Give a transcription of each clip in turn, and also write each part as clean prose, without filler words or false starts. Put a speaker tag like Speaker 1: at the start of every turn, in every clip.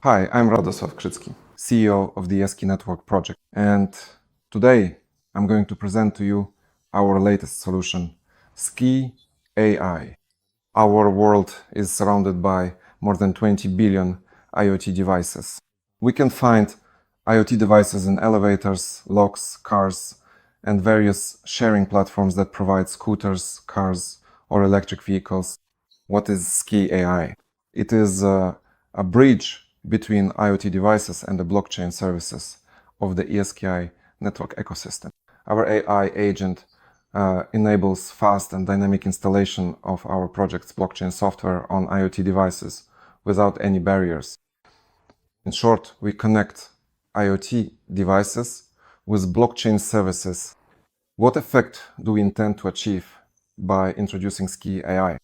Speaker 1: Hi, I'm Radosław Krzycki, CEO of the SkeyNetwork project, and today I'm going to present to you our latest solution, Skey AI. Our world is surrounded by more than 20 billion IoT devices. We can find IoT devices in elevators, locks, cars, and various sharing platforms that provide scooters, cars, or electric vehicles. What is Skey AI? It is a bridge between IoT devices and the blockchain services of the SkeyAI network ecosystem. Our AI agent enables fast and dynamic installation of our project's blockchain software on IoT devices without any barriers. In short, we connect IoT devices with blockchain services. What effect do we intend to achieve by introducing Skey AI?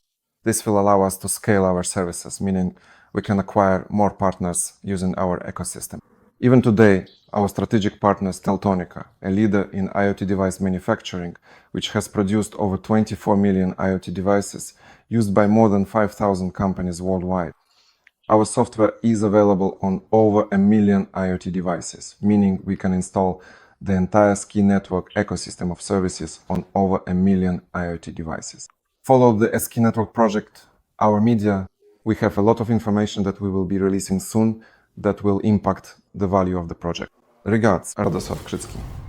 Speaker 1: This will allow us to scale our services, meaning we can acquire more partners using our ecosystem. Even today, our strategic partner is Teltonika, a leader in IoT device manufacturing, which has produced over 24 million IoT devices used by more than 5,000 companies worldwide. Our software is available on over 1 million IoT devices, meaning we can install the entire SkeyNetwork ecosystem of services on over 1 million IoT devices. Follow the SkeyNetwork project, our media. We have a lot of information that we will be releasing soon that will impact the value of the project. Regards, Radosław Krzycki.